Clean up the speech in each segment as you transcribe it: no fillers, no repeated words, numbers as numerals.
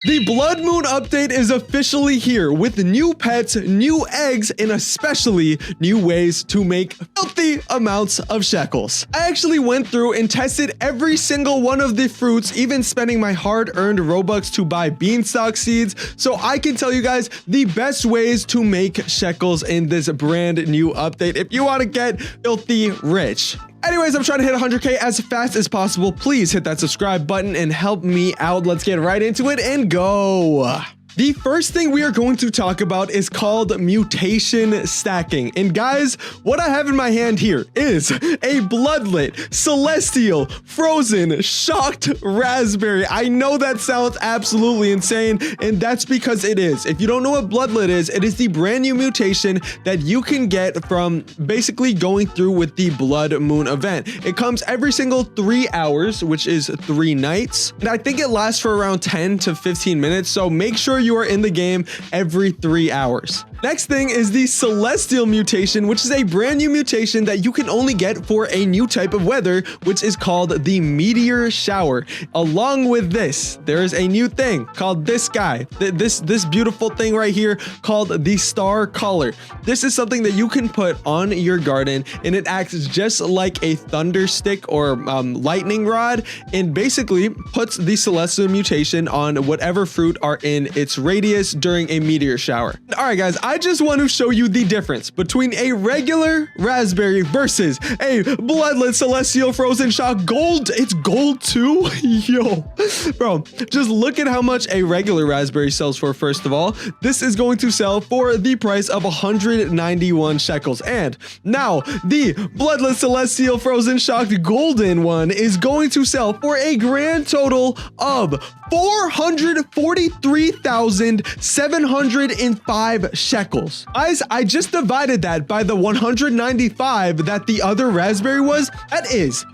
The Blood Moon update is officially here with new pets, new eggs, and especially new ways to make filthy amounts of shekels. I actually went through and tested every single one of the fruits, even spending my hard-earned Robux to buy beanstalk seeds, so I can tell you guys the best ways to make shekels in this brand new update if you want to get filthy rich. Anyways, I'm trying to hit 100K as fast as possible. Please hit that subscribe button and help me out. Let's get right into it and go. The first thing we are going to talk about is called mutation stacking. And guys, what I have in my hand here is a bloodlet, celestial, frozen, shocked raspberry. I know that sounds absolutely insane, and that's because it is. If you don't know what bloodlet is, it is the brand new mutation that you can get from basically going through with the Blood Moon event. It comes every single 3 hours, which is 3 nights. And I think it lasts for around 10 to 15 minutes. So make sure you are in the game every 3 hours. Next thing is the celestial mutation, which is a brand new mutation that you can only get for a new type of weather, which is called the meteor shower. Along with this, there is a new thing called this guy, this beautiful thing right here called the star color. This is something that you can put on your garden, and it acts just like a thunder stick or lightning rod, and basically puts the celestial mutation on whatever fruit are in its radius during a meteor shower. All right, guys, I just want to show you the difference between a regular raspberry versus a bloodlet celestial frozen shock gold. It's gold too. Yo, bro, just look at how much a regular raspberry sells for. First of all, this is going to sell for the price of 191 shekels. And now the bloodlet celestial frozen shocked golden one is going to sell for a grand total of 443,705 shekels. Guys, I just divided that by the 195 that the other raspberry was. That is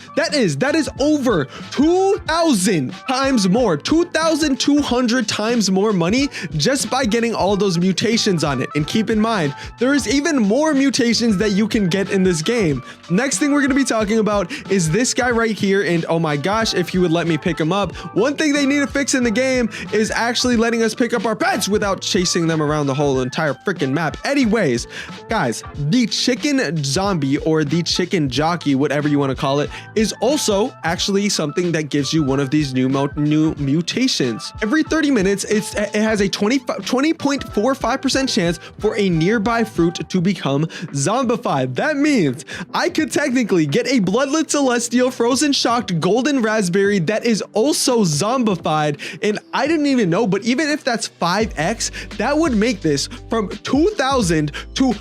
over 2,000 times more, 2,200 times more money just by getting all those mutations on it. And keep in mind, there is even more mutations that you can get in this game. Next thing we're going to be talking about is this guy right here. And oh my gosh, if you would let me pick him up. One thing they need to fix in the game is actually letting us pick up our pets without chasing them around the whole entire freaking map. Anyways, guys, the chicken zombie or the chicken jockey, whatever you want to call it, is also actually something that gives you one of these new mutations. Every 30 minutes, it has a 20.45% chance for a nearby fruit to become zombified. That means I could technically get a bloodlet celestial frozen shocked golden raspberry that is also zombified, and I didn't even know, but even if that's 5x, that would make this from 2,000 to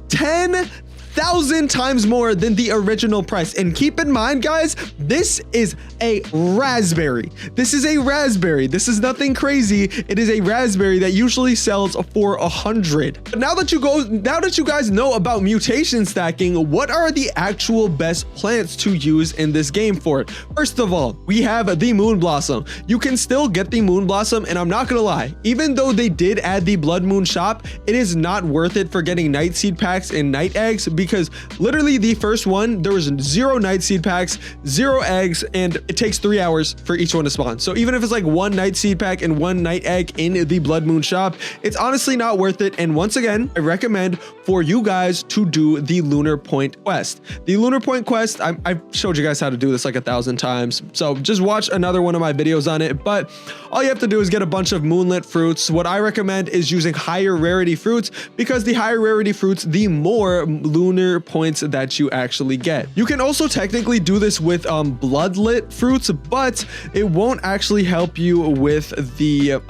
10,000 times more than the original price. And keep in mind, guys, this is a raspberry. This is a raspberry. This is nothing crazy. It is a raspberry that usually sells for 100. But now that you guys know about mutation stacking, what are the actual best plants to use in this game for it? First of all, we have the moon blossom. You can still get the moon blossom, and I'm not gonna lie, even though they did add the blood moon shop, it is not worth it for getting night seed packs and night eggs, because literally the first one, there was 0 night seed packs, 0 eggs, and it takes 3 hours for each one to spawn. So even if it's like 1 night seed pack and 1 night egg in the blood moon shop, it's honestly not worth it. And once again, I recommend for you guys to do the lunar point quest. The lunar point quest, I've showed you guys how to do this like 1,000 times, so just watch another one of my videos on it. But all you have to do is get a bunch of moonlit fruits. What I recommend is using higher rarity fruits, because the higher rarity fruits, the more lunar points that you actually get. You can also technically do this with bloodlet fruits, but it won't actually help you with the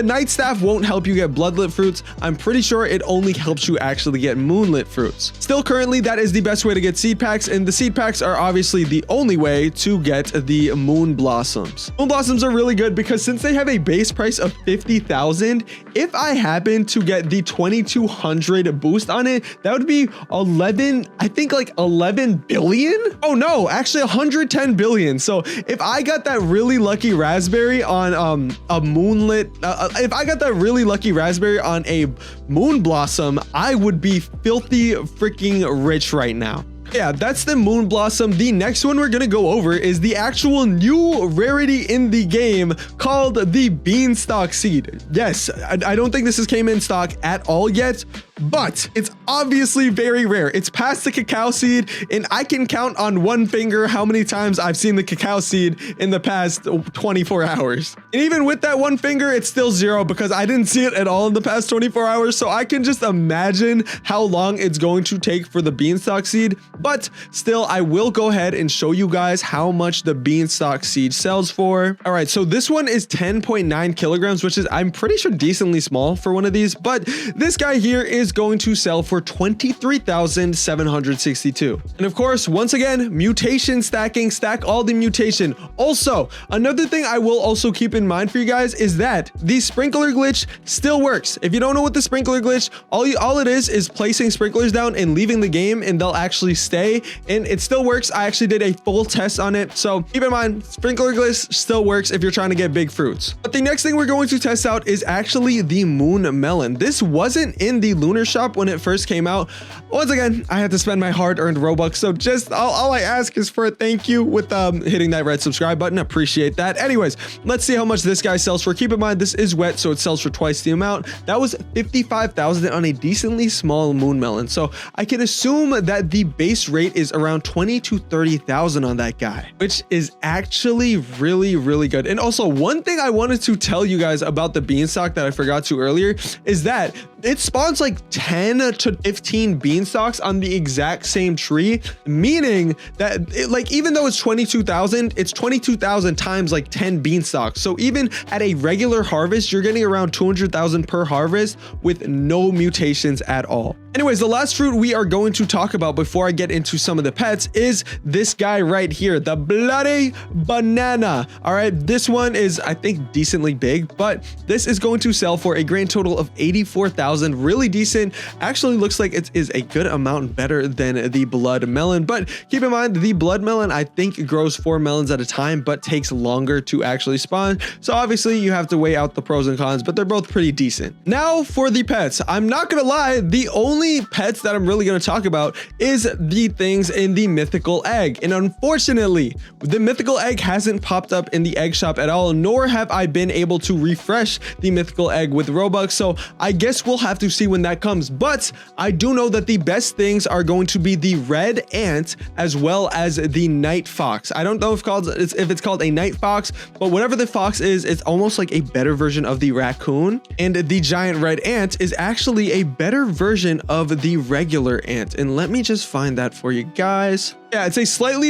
night staff won't help you get bloodlet fruits. I'm pretty sure it only helps you actually get moonlit fruits. Still, currently that is the best way to get seed packs, and the seed packs are obviously the only way to get the moon blossoms. Moon blossoms are really good because since they have a base price of 50,000, if I happen to get the 2,200 boost on it, that would be 11, I think like 11 billion. Oh no, actually 110 billion. So if I got that really lucky raspberry on a moonlit, if I got that really lucky raspberry on a moon blossom, I would be filthy freaking rich right now. Yeah, that's the Moon Blossom. The next one we're gonna go over is the actual new rarity in the game called the Beanstalk Seed. Yes, I don't think this has came in stock at all yet, but it's obviously very rare. It's past the cacao seed, and I can count on one finger how many times I've seen the cacao seed in the past 24 hours. And even with that one finger, it's still 0 because I didn't see it at all in the past 24 hours. So I can just imagine how long it's going to take for the Beanstalk Seed. But still, I will go ahead and show you guys how much the Beanstalk Seed sells for. All right, so this one is 10.9 kilograms, which is, I'm pretty sure, decently small for one of these. But this guy here is going to sell for 23,762. And of course, once again, mutation stacking, stack all the mutation. Also, another thing I will also keep in mind for you guys is that the sprinkler glitch still works. If you don't know what the sprinkler glitch, all it is placing sprinklers down and leaving the game, and they'll actually stay, and it still works. I actually did a full test on it, so keep in mind, sprinkler glitch still works if you're trying to get big fruits. But the next thing we're going to test out is actually the Moon Melon. This wasn't in the Lunar Shop when it first came out. Once again, I had to spend my hard-earned Robux, so just all I ask is for a thank you with hitting that red subscribe button. Appreciate that. Anyways, let's see how much this guy sells for. Keep in mind, this is wet, so it sells for twice the amount. That was 55,000 on a decently small Moon Melon, so I can assume that the base rate is around 20 to 30,000 on that guy, which is actually really good. And also, one thing I wanted to tell you guys about the beanstalk that I forgot to earlier is that it spawns like 10 to 15 beanstalks on the exact same tree, meaning that even though it's 22,000, it's 22,000 times like 10 beanstalks. So even at a regular harvest, you're getting around 200,000 per harvest with no mutations at all. Anyways, the last fruit we are going to talk about before I get into some of the pets is this guy right here, the bloody banana. All right, this one is, I think, decently big, but this is going to sell for a grand total of 84,000. Really decent. Actually looks like it is a good amount better than the blood melon, but keep in mind, the blood melon, I think, grows 4 melons at a time, but takes longer to actually spawn. So obviously you have to weigh out the pros and cons, but they're both pretty decent. Now for the pets, I'm not gonna lie, the only pets that I'm really going to talk about is the things in the mythical egg. And unfortunately, the mythical egg hasn't popped up in the egg shop at all, nor have I been able to refresh the mythical egg with Robux. So I guess we'll have to see when that comes. But I do know that the best things are going to be the red ant as well as the night fox. I don't know if it's called a night fox, but whatever the fox is, it's almost like a better version of the raccoon. And the giant red ant is actually a better version of the regular ant. And let me just find that for you guys. Yeah, it's a slightly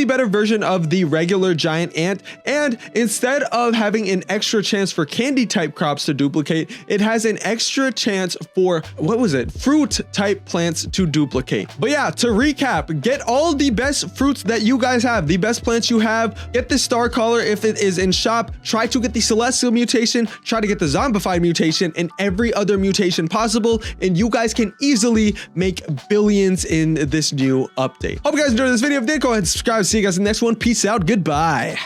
better version of the regular giant ant, and instead of having an extra chance for candy type crops to duplicate, it has an extra chance for, fruit type plants to duplicate. But yeah, to recap, get all the best fruits that you guys have, the best plants you have, get the star collar if it is in shop, try to get the celestial mutation, try to get the zombified mutation, and every other mutation possible, and you guys can easily make billions in this new update. Hope you guys enjoyed this video. If you did, go ahead and subscribe. See you guys in the next one. Peace out. Goodbye.